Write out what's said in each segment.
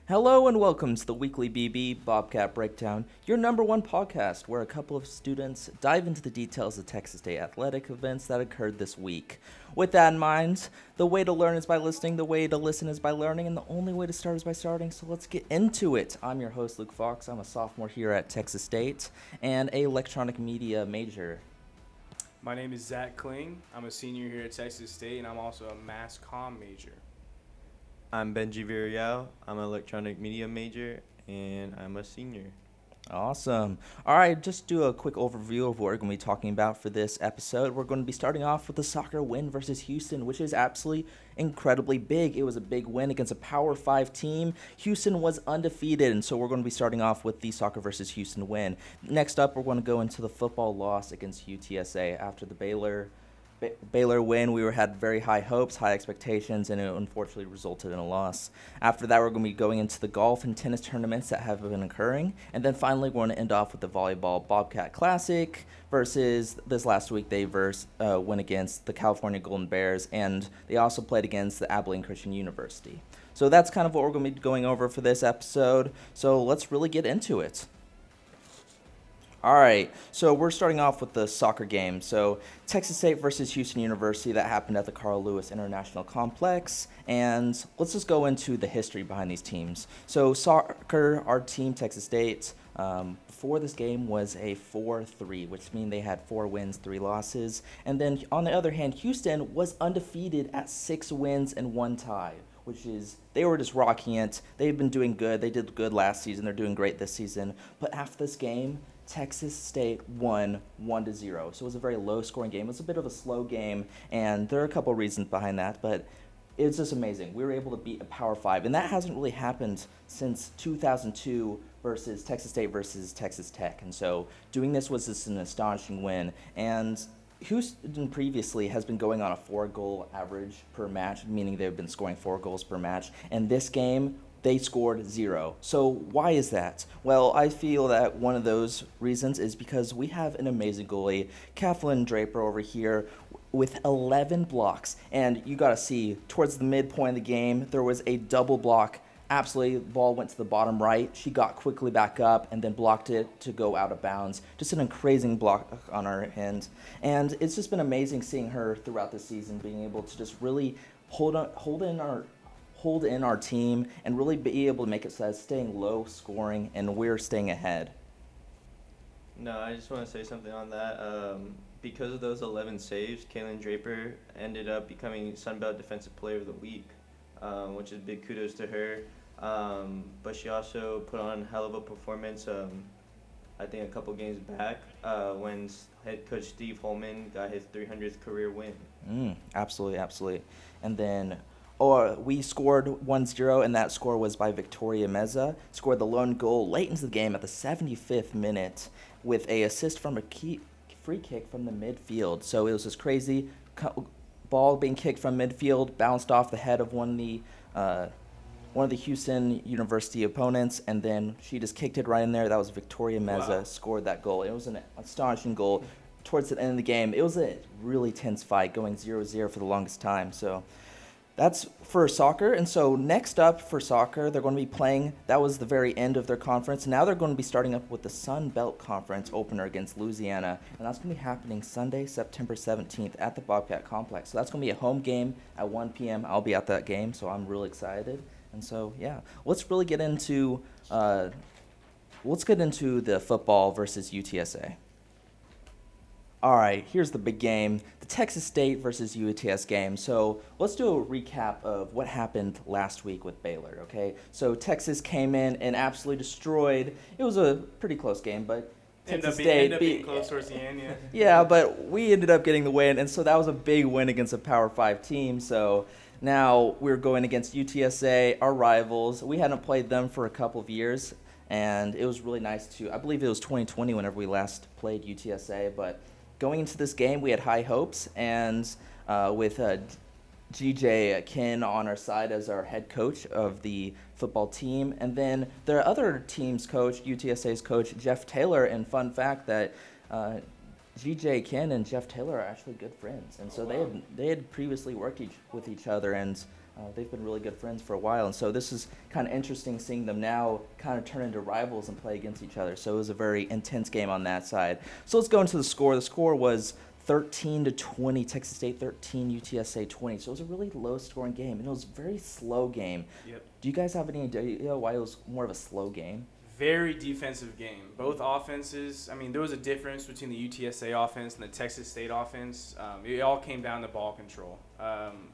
Hello and welcome to the weekly BB Bobcat Breakdown, your number one podcast where a couple of students dive into the details of Texas State athletic events that occurred this week. With that in mind, the way to learn is by listening, the way to listen is by learning, and the only way to start is by starting, so let's get into it. I'm your host, Luke Fox. I'm a sophomore here at Texas State and a electronic media major. My name is Zach Kling. I'm a senior here at Texas State, and I'm also a mass comm major. I'm Benji Villarreal. I'm an electronic media major, and I'm a senior. Awesome. All right, just do a quick overview of what we're going to be talking about for this episode. We're going to be starting off with the soccer win versus Houston, which is absolutely incredibly big. It was a big win against a Power 5 team. Houston was undefeated, and so we're going to be starting off with the soccer versus Houston win. Next up, we're going to go into the football loss against UTSA after the Baylor win. We had very high hopes, high expectations, and it unfortunately resulted in a loss. After that, we're going to be going into the golf and tennis tournaments that have been occurring. And then finally, we're going to end off with the volleyball Bobcat Classic versus this last week they went against the California Golden Bears, and they also played against the Abilene Christian University. So that's kind of what we're going to be going over for this episode. So let's really get into it. All right, so we're starting off with the soccer game. So Texas State versus Houston University, that happened at the Carl Lewis International Complex. And let's just go into the history behind these teams. So soccer, our team, Texas State, before this game was a 4-3, which means they had 4 wins, 3 losses. And then on the other hand, Houston was undefeated at 6 wins and 1 tie, which is they were just rocking it. They've been doing good. They did good last season. They're doing great this season. But after this game, Texas State won 1-0. So it was a very low-scoring game. It was a bit of a slow game, and there are a couple reasons behind that, but it's just amazing. We were able to beat a Power 5, and that hasn't really happened since 2002 versus Texas State versus Texas Tech. And so doing this was just an astonishing win. And Houston previously has been going on a 4-goal average per match, meaning they've been scoring 4 goals per match. And this game, they scored 0. So why is that? Well, I feel that one of those reasons is because we have an amazing goalie, Kathleen Draper over here, with 11 blocks. And you got to see, towards the midpoint of the game, there was a double block. Absolutely, the ball went to the bottom right. She got quickly back up and then blocked it to go out of bounds. Just an crazy block on her end. And it's just been amazing seeing her throughout the season, being able to just really hold in our team and really be able to make it so that it's staying low scoring and we're staying ahead. No, I just want to say something on that. Because of those 11 saves, Kaylin Draper ended up becoming Sunbelt Defensive Player of the Week, which is big kudos to her. But she also put on a hell of a performance, I think a couple games back, when head coach Steve Holman got his 300th career win. Absolutely. And then we scored 1-0, and that score was by Victoria Meza. Scored the lone goal late into the game at the 75th minute with a assist from a free kick from the midfield. So it was just crazy. Ball being kicked from midfield, bounced off the head of one of the Houston University opponents, and then she just kicked it right in there. That was Victoria Meza. Scored that goal. It was an astonishing goal. Towards the end of the game, it was a really tense fight, going 0-0 for the longest time. So that's for soccer. And so next up for soccer, they're going to be playing, that was the very end of their conference. Now they're going to be starting up with the Sun Belt Conference opener against Louisiana. And that's going to be happening Sunday, September 17th at the Bobcat Complex. So that's going to be a home game at 1 p.m. I'll be at that game, so I'm really excited. And so, yeah, let's really get into the football versus UTSA. All right, here's the big game, the Texas State versus UTS game. So let's do a recap of what happened last week with Baylor, okay? So Texas came in and absolutely destroyed. It was a pretty close game, but Texas State ended up being close towards the end, yeah. Yeah, but we ended up getting the win, and so that was a big win against a Power 5 team. So now we're going against UTSA, our rivals. We hadn't played them for a couple of years, and it was really nice I believe it was 2020 whenever we last played UTSA, but going into this game, we had high hopes, and with GJ Ken on our side as our head coach of the football team, and then their other team's coach, UTSA's coach, Jeff Taylor, and fun fact that GJ Ken and Jeff Taylor are actually good friends, and so they had previously worked with each other, and They've been really good friends for a while, and so this is kind of interesting seeing them now kind of turn into rivals and play against each other. So it was a very intense game on that side. So let's go into the score. The score was 13-20, Texas State 13, UTSA 20. So it was a really low-scoring game, and it was a very slow game. Yep. Do you guys have any idea why it was more of a slow game? Very defensive game. Both offenses, I mean, there was a difference between the UTSA offense and the Texas State offense. It all came down to ball control.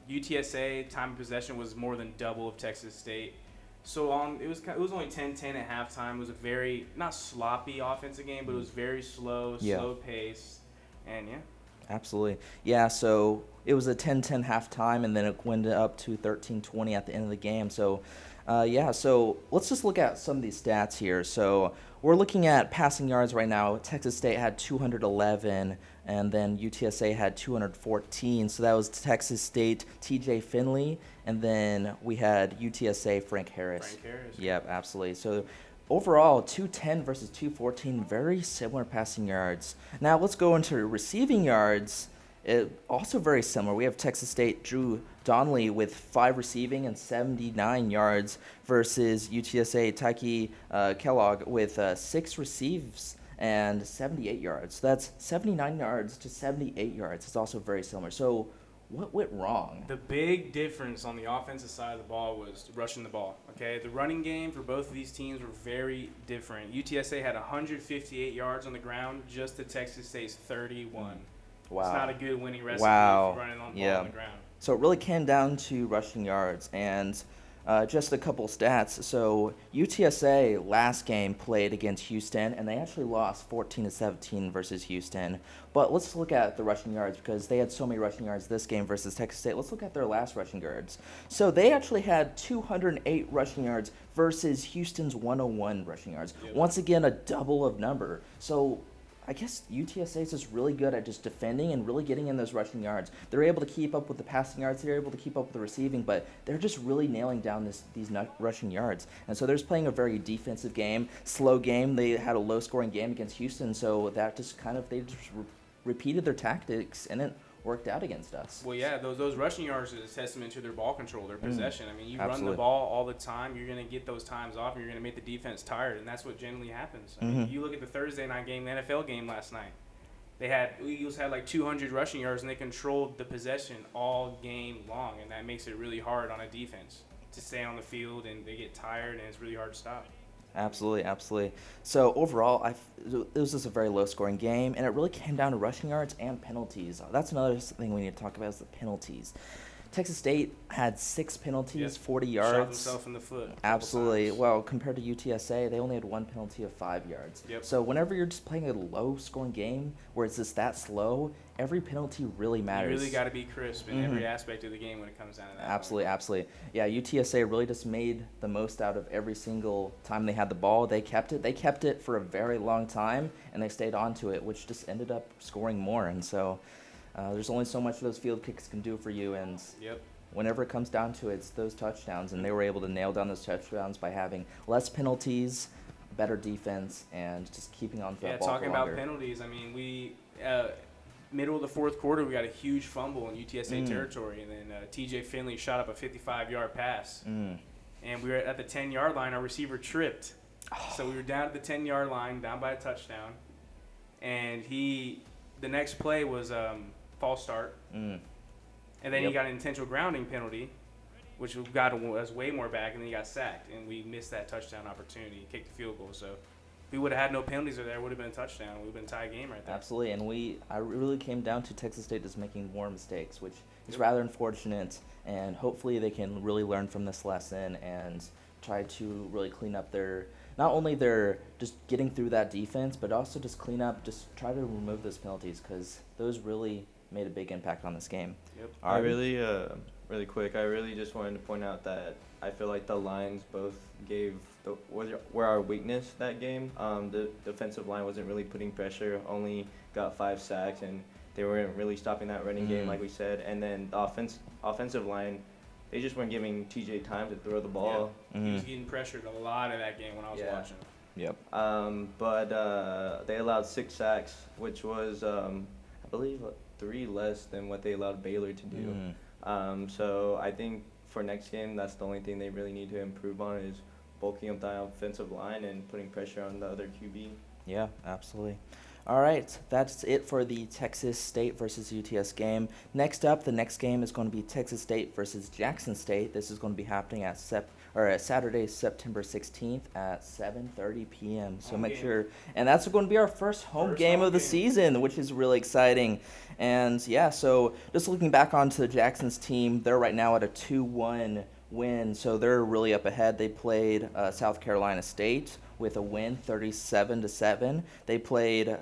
UTSA time of possession was more than double of Texas State. So it was only 10-10 at halftime. It was a very, not sloppy offensive game, but it was very slow, slow pace. And yeah. Absolutely. Yeah, so it was a 10-10 halftime, and then it went up to 13-20 at the end of the game. So, so let's just look at some of these stats here. So we're looking at passing yards right now. Texas State had 211, and then UTSA had 214. So that was Texas State, TJ Finley, and then we had UTSA, Frank Harris. Frank Harris. Yep, absolutely. So overall, 210 versus 214, very similar passing yards. Now let's go into receiving yards. Also very similar. We have Texas State Drew Donnelly with 5 receiving and 79 yards versus UTSA Tyke Kellogg with 6 receives and 78 yards. So that's 79 yards to 78 yards. It's also very similar. So what went wrong? The big difference on the offensive side of the ball was rushing the ball. Okay, the running game for both of these teams were very different. UTSA had 158 yards on the ground just to Texas State's 31. Wow. It's not a good winning recipe for running on the ball on the ground. So it really came down to rushing yards. And just a couple stats. So UTSA last game played against Houston, and they actually lost 14-17 versus Houston. But let's look at the rushing yards because they had so many rushing yards this game versus Texas State. Let's look at their last rushing yards. So they actually had 208 rushing yards versus Houston's 101 rushing yards. Yep. Once again, a double of number. So I guess UTSA is just really good at just defending and really getting in those rushing yards. They're able to keep up with the passing yards. They're able to keep up with the receiving, but they're just really nailing down these rushing yards. And so they're just playing a very defensive game, slow game. They had a low-scoring game against Houston, so that just they just repeated their tactics, and it worked out against us. Well, yeah, those rushing yards is a testament to their ball control, their possession. I mean, you Absolutely. run the ball all the time, you're going to get those times off, and you're going to make the defense tired, and that's what generally happens. I mean, you look at the Thursday night game, the NFL game last night. Eagles had like 200 rushing yards, and they controlled the possession all game long, and that makes it really hard on a defense to stay on the field, and they get tired, and it's really hard to stop. Absolutely. So overall, it was just a very low-scoring game, and it really came down to rushing yards and penalties. That's another thing we need to talk about is the penalties. Texas State had 6 penalties, 40 yards. Shot themselves in the foot. Absolutely. Well, compared to UTSA, they only had 1 penalty of 5 yards. Yep. So whenever you're just playing a low-scoring game where it's just that slow, every penalty really matters. You really got to be crisp in every aspect of the game when it comes down to that. Absolutely. Yeah, UTSA really just made the most out of every single time they had the ball. They kept it. They kept it for a very long time, and they stayed on to it, which just ended up scoring more. And so there's only so much those field kicks can do for you, and whenever it comes down to it, it's those touchdowns, and they were able to nail down those touchdowns by having less penalties, better defense, and just keeping on to that ball for longer. Yeah, talking about penalties, I mean, we middle of the fourth quarter, we got a huge fumble in UTSA territory, and then TJ Finley shot up a 55-yard pass, and we were at the 10-yard line. Our receiver tripped, so we were down at the 10-yard line, down by a touchdown, and the next play was false start, and then he got an intentional grounding penalty, which got us way more back, and then he got sacked, and we missed that touchdown opportunity, kicked the field goal. So if we would have had no penalties there, it would have been a touchdown. We would have been a tie game right there. Absolutely, and I really came down to Texas State just making more mistakes, which is rather unfortunate, and hopefully they can really learn from this lesson and try to really clean up not only their just getting through that defense, but also just try to remove those penalties because those really made a big impact on this game. Yep. Really quick, I really just wanted to point out that I feel like the lines both were our weakness that game. The defensive line wasn't really putting pressure, only got 5 sacks, and they weren't really stopping that running game like we said. And then the offensive line, they just weren't giving TJ time to throw the ball. Yeah. He was getting pressured a lot of that game when I was watching. Yep. But they allowed 6 sacks, which was, I believe, 3 less than what they allowed Baylor to do. So I think for next game, that's the only thing they really need to improve on is bulking up the offensive line and putting pressure on the other QB. Yeah, absolutely. All right, that's it for the Texas State versus UTS game. Next up, the next game is going to be Texas State versus Jackson State. This is going to be happening at Saturday, September 16th at 7:30 p.m. So Home make game. sure, and that's going to be our first home game of the season, which is really exciting. And yeah, so just looking back onto Jackson's team, they're right now at a 2-1 win, so they're really up ahead. They played South Carolina State with a win, 37-7. They played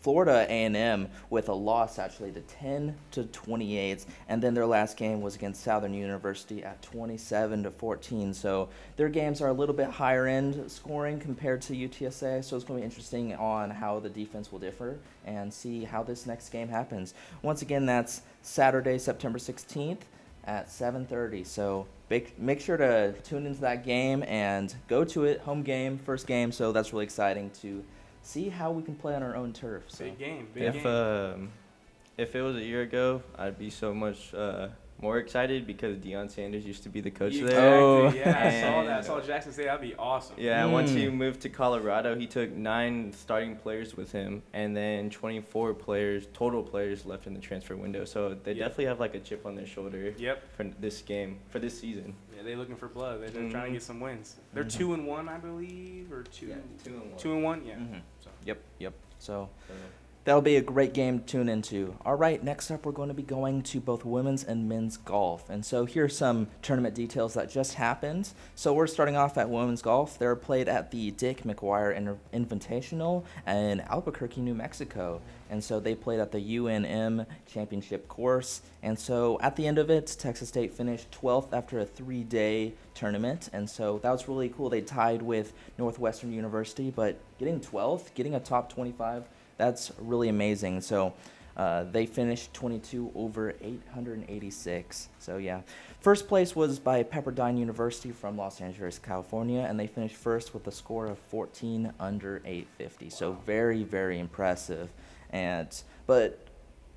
Florida A&M with a loss, actually, to 10-28, and then their last game was against Southern University at 27-14. So their games are a little bit higher end scoring compared to UTSA. So it's going to be interesting on how the defense will differ and see how this next game happens. Once again, that's Saturday, September 16th at 7:30. So make sure to tune into that game and go to it. Home game, first game. So that's really exciting to see how we can play on our own turf. So. Big game. Big game. If it was a year ago, I'd be so much more excited because Deion Sanders used to be the coach Exactly. there. Oh. Yeah, I saw that. I saw Jackson State. That'd be awesome. Yeah, and once he moved to Colorado, he took 9 starting players with him, and then 24 total players left in the transfer window. So they definitely have like a chip on their shoulder. Yep. For this game, for this season. Yeah, they're looking for blood. They're trying to get some wins. They're 2-1, I believe, or 2. Yeah, 2-1. 2-1. Yeah. Mm-hmm. So. Yep. So that'll be a great game to tune into. All right, next up we're going to be going to both women's and men's golf. And so here's some tournament details that just happened. So we're starting off at women's golf. They're played at the Dick McGuire Invitational in Albuquerque, New Mexico. And so they played at the UNM Championship course. And so at the end of it, Texas State finished 12th after a 3-day tournament. And so that was really cool. They tied with Northwestern University, but getting 12th, getting a top 25, that's really amazing. So they finished 22 over 886. So yeah. First place was by Pepperdine University from Los Angeles, California, and they finished first with a score of 14 under 850. Wow. So very, very impressive. But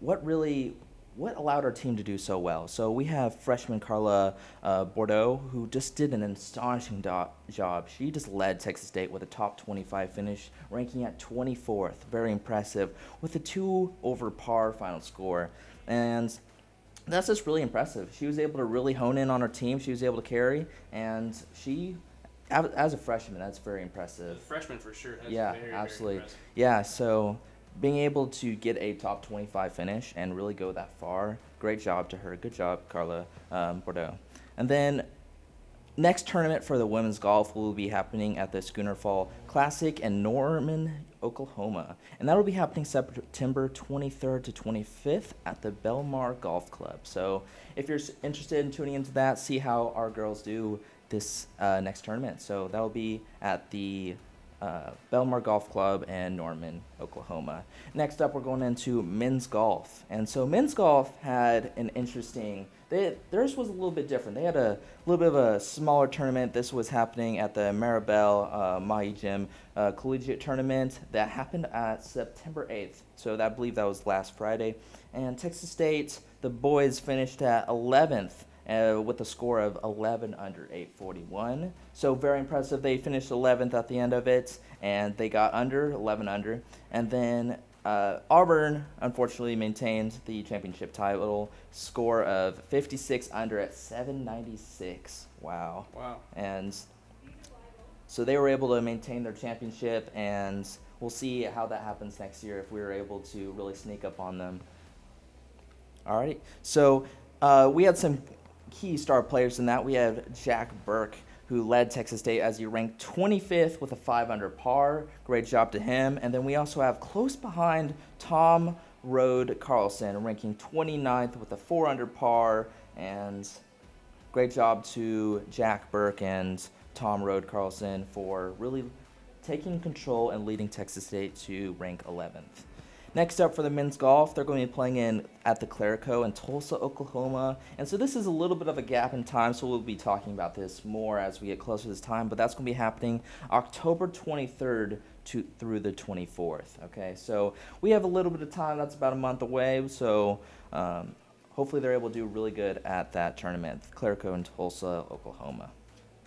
what allowed our team to do so well? So we have freshman Carla Bordeaux, who just did an astonishing job. She just led Texas State with a top 25 finish, ranking at 24th. Very impressive, with a 2 over par final score. And that's just really impressive. She was able to really hone in on her team. She was able to carry, and she, as a freshman, that's very impressive. Freshman for sure. That's very, absolutely. Very impressive. Yeah, so being able to get a top 25 finish and really go that far, great job to her. Good job, Carla Bordeaux. And then next tournament for the women's golf will be happening at the Schooner Fall Classic in Norman, Oklahoma. And that will be happening September 23rd to 25th at the Belmar Golf Club. So if you're interested in tuning into that, see how our girls do this next tournament. So that will be at the Belmar Golf Club in Norman, Oklahoma. Next up, we're going into men's golf. And so men's golf had an interesting, theirs was a little bit different. They had a little bit of a smaller tournament. This was happening at the Maribel Mahi Gym Collegiate Tournament that happened at September 8th. So I believe that was last Friday. And Texas State, the boys finished at 11th. With a score of 11 under 841. So very impressive. They finished 11th at the end of it, and they got 11 under. And then Auburn, unfortunately, maintained the championship title, score of 56 under at 796. Wow. And so they were able to maintain their championship, and we'll see how that happens next year if we were able to really sneak up on them. All right. So we had some key star players in that. We have Jack Burke, who led Texas State as he ranked 25th with a 5 under par. Great job to him. And then we also have close behind Tom Rode Carlson, ranking 29th with a 4 under par. And great job to Jack Burke and Tom Rode Carlson for really taking control and leading Texas State to rank 11th. Next up for the men's golf, they're going to be playing at the Clerico in Tulsa, Oklahoma. And so this is a little bit of a gap in time, so we'll be talking about this more as we get closer to this time. But that's going to be happening October 23rd through the 24th. Okay, so we have a little bit of time. That's about a month away. So hopefully they're able to do really good at that tournament, Clerico in Tulsa, Oklahoma.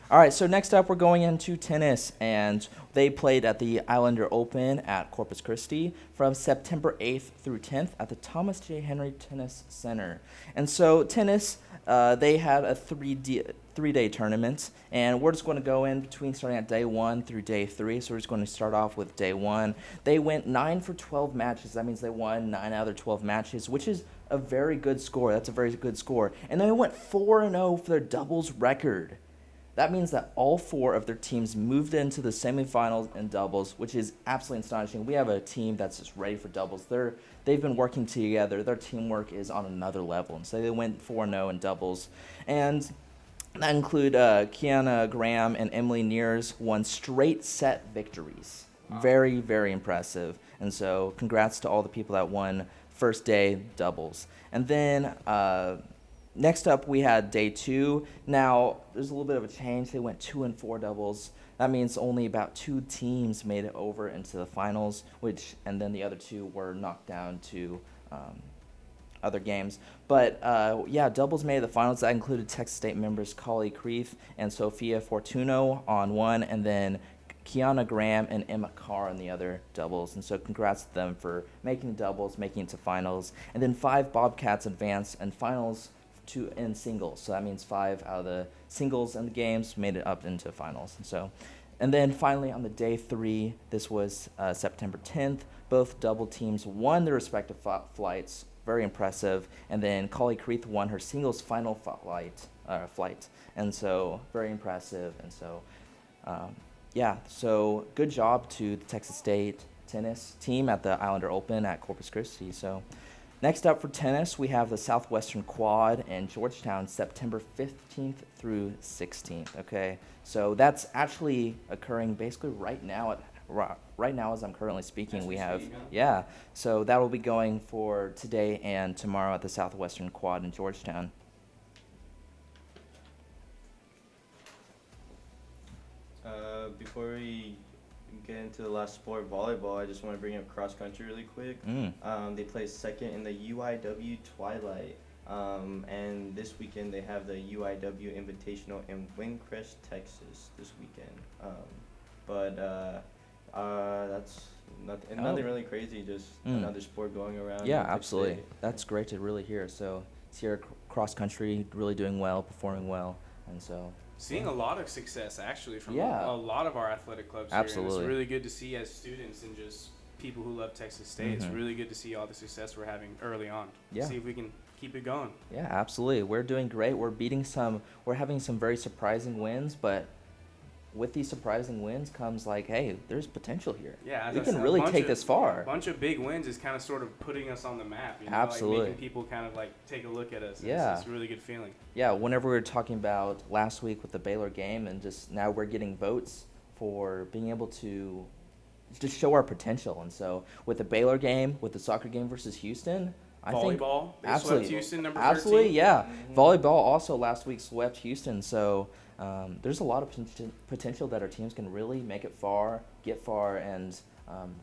All right, so next up we're going into tennis, and they played at the Islander Open at Corpus Christi from September 8th through 10th at the Thomas J. Henry Tennis Center. And so tennis, they had a three-day tournament, and we're just going to go in between starting at day 1 through day 3. So we're just going to start off with day 1. They went 9 for 12 matches. That means they won 9 out of their 12 matches, which is a very good score. That's a very good score. And they went 4-0 for their doubles record. That means that all 4 of their teams moved into the semifinals in doubles, which is absolutely astonishing. We have a team that's just ready for doubles. They've been working together. Their teamwork is on another level. And so they went 4-0 in doubles. And that include Kiana Graham and Emily Neers won straight set victories. Wow. Very, very impressive. And so congrats to all the people that won first day doubles. And then next up, we had day 2. Now, there's a little bit of a change. They went 2-4 doubles. That means only about 2 teams made it over into the finals, and then the other 2 were knocked down to other games. But, doubles made the finals. That included Texas State members Collie Creeth and Sophia Fortuno on one, and then Kiana Graham and Emma Carr on the other doubles. And so congrats to them for making doubles, making it to finals. And then 5 Bobcats advanced in finals in singles. So that means 5 out of the singles in the games made it up into finals. And then finally on the day 3, this was September 10th, both double teams won their respective flights. Very impressive. And then Collie Creeth won her singles final flight. And so very impressive. And so, so good job to the Texas State tennis team at the Islander Open at Corpus Christi. So next up for tennis, we have the Southwestern Quad in Georgetown, September 15th through 16th. Okay, so that's actually occurring basically right now. Right now, as I'm currently speaking, So that will be going for today and tomorrow at the Southwestern Quad in Georgetown. Before we get into the last sport, volleyball, I just want to bring up cross country really quick. They placed second in the UIW Twilight, and this weekend they have the UIW Invitational in Windcrest, Texas this weekend. That's nothing really crazy, just another sport going around. Yeah, absolutely. That's great to really hear. So it's here cross country really doing well, performing well, and so. Seeing a lot of success, actually, from a lot of our athletic clubs here. Absolutely. And it's really good to see as students and just people who love Texas State. It's really good to see all the success we're having early on. Yeah. See if we can keep it going. Yeah, absolutely. We're doing great. We're having some very surprising wins, but with these surprising wins comes hey, there's potential here. Yeah, we can really take this far. A bunch of big wins is kind of sort of putting us on the map. Absolutely. Making people kind of take a look at us. Yeah. It's a really good feeling. Yeah, whenever we were talking about last week with the Baylor game, and just now we're getting votes for being able to just show our potential. And so with the Baylor game, with the soccer game versus Houston, I think they swept Houston number 13. Absolutely, yeah. Volleyball also last week swept Houston. So there's a lot of potential that our teams can really make it far, get far, and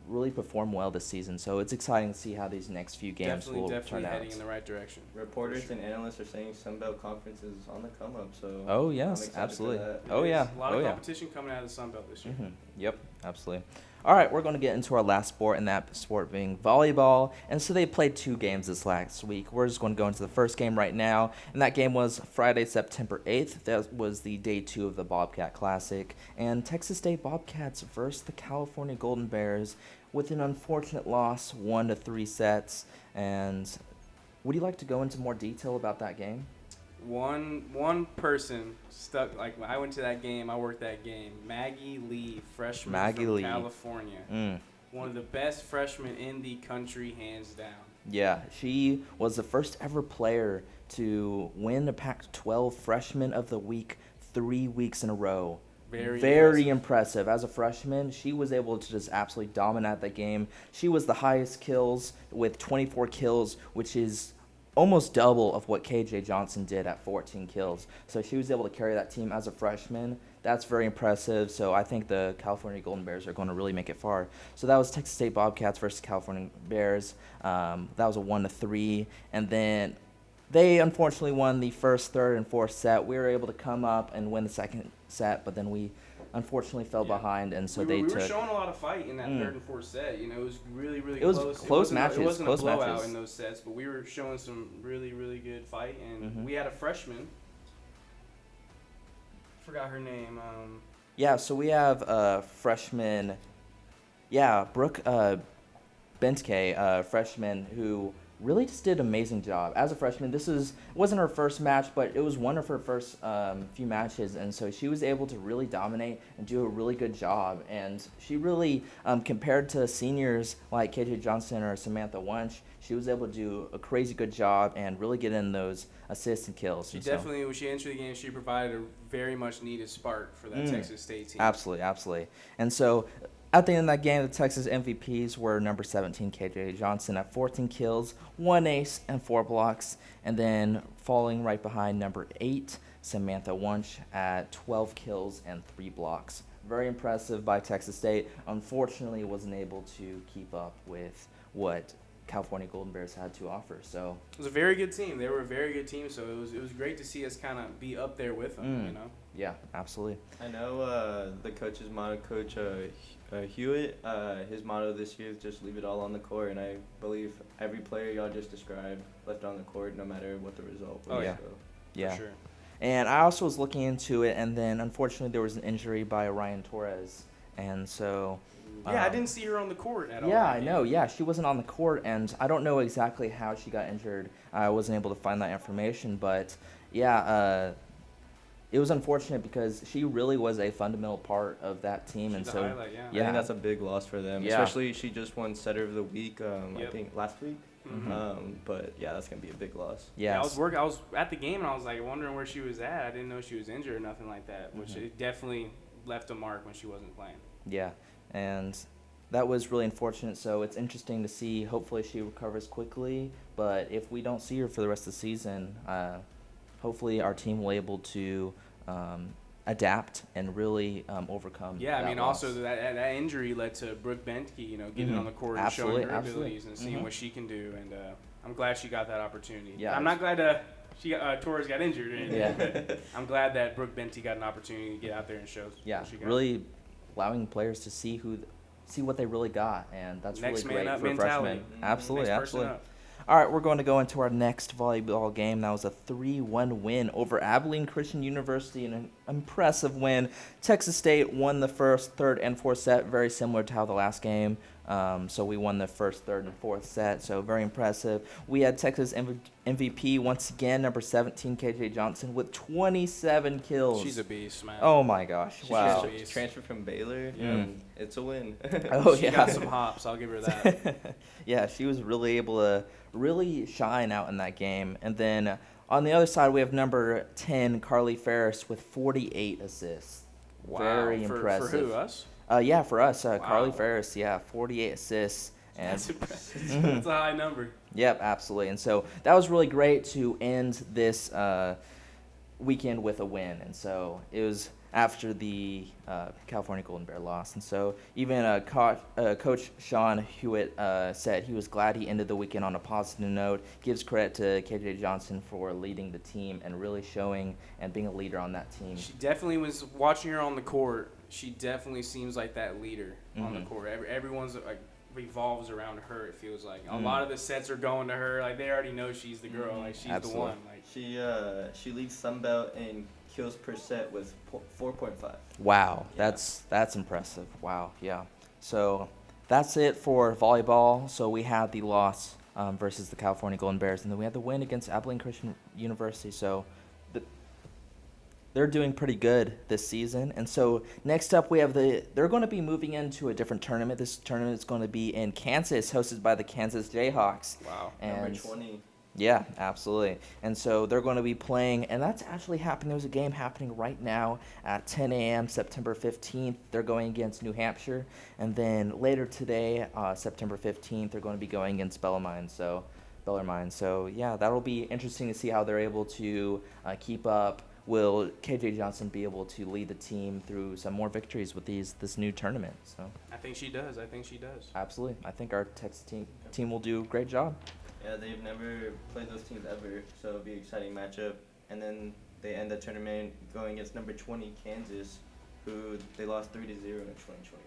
really perform well this season. So it's exciting to see how these next few games will turn out. Definitely heading in the right direction. Reporters and analysts are saying Sunbelt Conference is on the come up. So oh yes, absolutely. A lot of competition coming out of the Sunbelt this year. Yep, absolutely. All right, we're going to get into our last sport, and that sport being volleyball. And so they played 2 games this last week. We're just going to go into the first game right now, and that game was Friday, September 8th. That was the day 2 of the Bobcat Classic. And Texas State Bobcats versus the California Golden Bears with an unfortunate loss, 1-3 sets. And would you like to go into more detail about that game? One person stuck. I went to that game. I worked that game. Maggie Lee, freshman from California. One of the best freshmen in the country, hands down. Yeah, she was the first ever player to win the Pac-12 Freshman of the Week 3 weeks in a row. Very impressive. As a freshman, she was able to just absolutely dominate that game. She was the highest kills with 24 kills, which is almost double of what KJ Johnson did at 14 kills. So she was able to carry that team as a freshman. That's very impressive. So I think the California Golden Bears are going to really make it far. So that was Texas State Bobcats versus California Bears. That was a 1-3. And then they unfortunately won the first, third, and fourth set. We were able to come up and win the second set, but then we unfortunately fell Yeah. behind, and so we they were took. showing a lot of fight in that third and fourth set. You know, it was really, really It was close. close matches, It wasn't close a blowout matches. in those sets, but we were showing some really, really good fight. And Mhm. we had a freshman. Forgot her name. Yeah, so we have freshman. Yeah, Brooke Bentke, freshman, who really just did an amazing job as a freshman. Wasn't her first match, but it was one of her first few matches, and so she was able to really dominate and do a really good job. And she really, compared to seniors like KJ Johnson or Samantha Wunsch, she was able to do a crazy good job and really get in those assists and kills. She And so- definitely, when she entered the game, she provided a very much needed spark for that Texas State team. Absolutely, absolutely. And so at the end of that game, the Texas MVPs were number 17, KJ Johnson, at 14 kills, 1 ace, and 4 blocks. And then falling right behind number 8, Samantha Wunsch, at 12 kills and 3 blocks. Very impressive by Texas State. Unfortunately, wasn't able to keep up with what California Golden Bears had to offer. So It was a very good team. They were a very good team, so it was great to see us kind of be up there with them. You know. yeah, absolutely. I know the coach's motto, Coach Hewitt, his motto this year is just leave it all on the court, and I believe every player y'all just described left on the court no matter what the result was. Oh, yeah. So. Yeah. For sure. And I also was looking into it, and then unfortunately there was an injury by Ryan Torres, and so. Yeah, I didn't see her on the court at all. Yeah, that I game. know. Yeah, she wasn't on the court, and I don't know exactly how she got injured. I wasn't able to find that information, but yeah, it was unfortunate because she really was a fundamental part of that team, She's and a so highlight, yeah. I Yeah. think that's a big loss for them, Yeah. especially she just won Setter of the Week, I Yep. think last week. Mhm. But yeah, that's gonna be a big loss. Yeah, yes. I was at the game and I was like wondering where she was at. I didn't know she was injured or nothing like that, which it definitely left a mark when she wasn't playing. Yeah, and that was really unfortunate. So it's interesting to see. Hopefully she recovers quickly. But if we don't see her for the rest of the season, hopefully our team will be able to adapt and really overcome. Yeah, I that mean, loss. also that injury led to Brooke Bentke, you know, getting Mhm. on the court Absolutely, and showing her absolutely. abilities and seeing Mhm. what she can do. And I'm glad she got that opportunity. Yeah, I'm not glad Torres got injured. Or anything. Yeah. I'm glad that Brooke Bentke got an opportunity to get out there and show. Yeah, what she got. really allowing players to see what they really got, and that's Next really man great up for mentality. freshmen. Mhm. Absolutely, Next person absolutely. up. All right, we're going to go into our next volleyball game. That was a 3-1 win over Abilene Christian University, an impressive win. Texas State won the first, third, and fourth set, very similar to how the last game. So we won the first, third, and fourth set, so very impressive. We had Texas MVP once again, number 17, KJ Johnson, with 27 kills. She's a beast, man. Oh my gosh! She Wow. transferred from Baylor. Yeah. It's a win. Oh She yeah. got some hops. I'll give her that. Yeah, she was really able to really shine out in that game. And then on the other side, we have number 10, Carly Ferris, with 48 assists. Wow. Very For impressive. who? Us? Yeah, for us, Carly Wow. Ferris, yeah, 48 assists. And That's impressive. That's a high number. Yep, absolutely. And so that was really great to end this weekend with a win. And so it was after the California Golden Bear loss. And so even Coach Sean Hewitt said he was glad he ended the weekend on a positive note, gives credit to KJ Johnson for leading the team and really showing and being a leader on that team. She definitely was watching her on the court. She definitely seems like that leader on the Mhm. court. Everyone's like revolves around her. It feels like a Mhm. lot of the sets are going to her. Like they already know she's the girl. Like she's Absolutely. the one. Like She leads Sunbelt in kills per set with 4.5. Wow, Yeah. that's impressive. Wow, yeah. So that's it for volleyball. So we had the loss versus the California Golden Bears, and then we had the win against Abilene Christian University. So they're doing pretty good this season. And so next up we have they're going to be moving into a different tournament. This tournament is going to be in Kansas, hosted by the Kansas Jayhawks. wow. Number And 20. yeah, absolutely. And so they're going to be playing, and that's actually happening. There's a game happening right now at 10 a.m. September 15th. They're going against New Hampshire. And then later today, September 15th, they're going to be going against Bellarmine. So, yeah, that'll be interesting to see how they're able to keep up. Will KJ Johnson be able to lead the team through some more victories with this new tournament? So, I think she does. absolutely. I think our Texas team will do a great job. Yeah, they've never played those teams ever, so it'll be an exciting matchup. And then they end the tournament going against number 20 Kansas, who they lost 3-0 in 2021.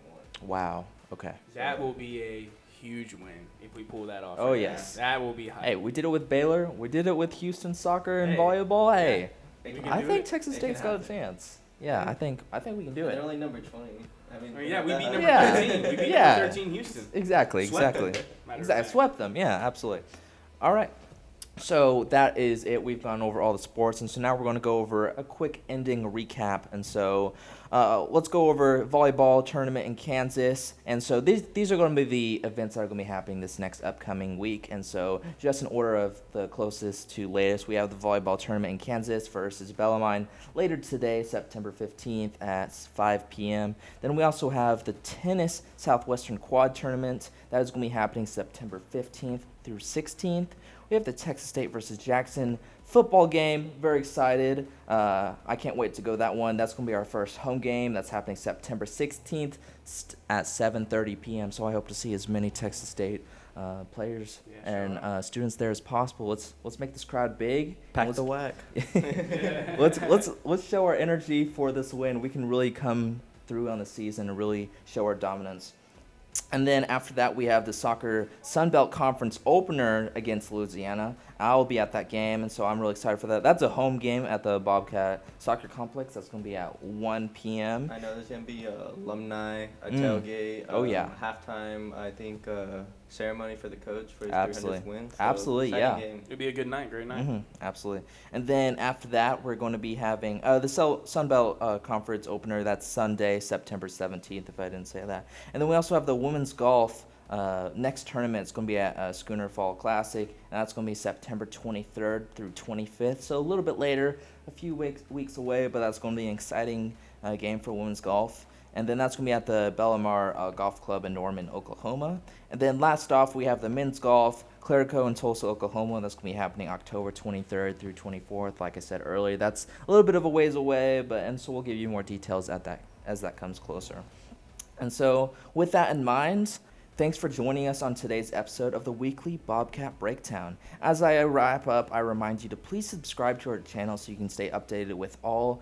Wow. Okay. That will be a huge win if we pull that off. Oh, right yes. now. That will be high. Hey, we did it with Baylor. We did it with Houston soccer and Hey. volleyball. Hey, They We can can I do think it. Texas It can State's got a happen. chance. Yeah, I think we can do They're it. only number 20. I mean, Yeah, we beat number Yeah. 13. We beat Yeah. number 13 Houston. Exactly. Swept them, Exactly. matter of Exactly. fact. Swept them. Yeah, absolutely. All right. So that is it. We've gone over all the sports, and so now we're going to go over a quick ending recap. And so let's go over volleyball tournament in Kansas. And so these are going to be the events that are going to be happening this next upcoming week. And so just in order of the closest to latest, we have the volleyball tournament in Kansas versus Bellarmine later today, September 15th at 5 p.m. Then we also have the tennis Southwestern Quad Tournament. That is going to be happening September 15th through 16th. We have the Texas State versus Jackson football game. Very excited. I can't wait to go to that one. That's going to be our first home game. That's happening September 16th at 7:30 p.m. So I hope to see as many Texas State players and students there as possible. Let's make this crowd big. Pack the whack. Let's show our energy for this win. We can really come through on the season and really show our dominance. And then after that, we have the soccer Sun Belt Conference opener against Louisiana. I'll be at that game, and so I'm really excited for that. That's a home game at the Bobcat Soccer Complex. That's going to be at 1 p.m. I know there's going to be alumni, a tailgate, Oh, yeah. halftime, I think, ceremony for the coach for his Absolutely. 300th win. So Absolutely, exciting yeah. game. It'll be a good night, great night. Absolutely. And then after that, we're going to be having the Sun Belt Conference opener. That's Sunday, September 17th, if I didn't say that. And then we also have the women's golf next tournament. It's going to be at Schooner Fall Classic, and that's going to be September 23rd through 25th. So a little bit later, a few weeks away, but that's going to be an exciting game for women's golf. And then that's going to be at the Bellamar Golf Club in Norman, Oklahoma. And then last off, we have the men's golf, Clerico in Tulsa, Oklahoma. That's going to be happening October 23rd through 24th. Like I said earlier, that's a little bit of a ways away, and so we'll give you more details as that comes closer. And so with that in mind, thanks for joining us on today's episode of the weekly Bobcat Breakdown. As I wrap up, I remind you to please subscribe to our channel so you can stay updated with all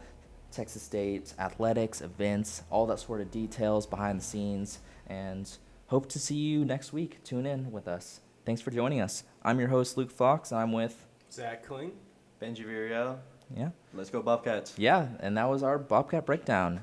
Texas State athletics, events, all that sort of details behind the scenes, and hope to see you next week. Tune in with us. Thanks for joining us. I'm your host, Luke Fox, and I'm with... Zach Kling. Benji Villarreal. Yeah. Let's go Bobcats. Yeah, and that was our Bobcat Breakdown.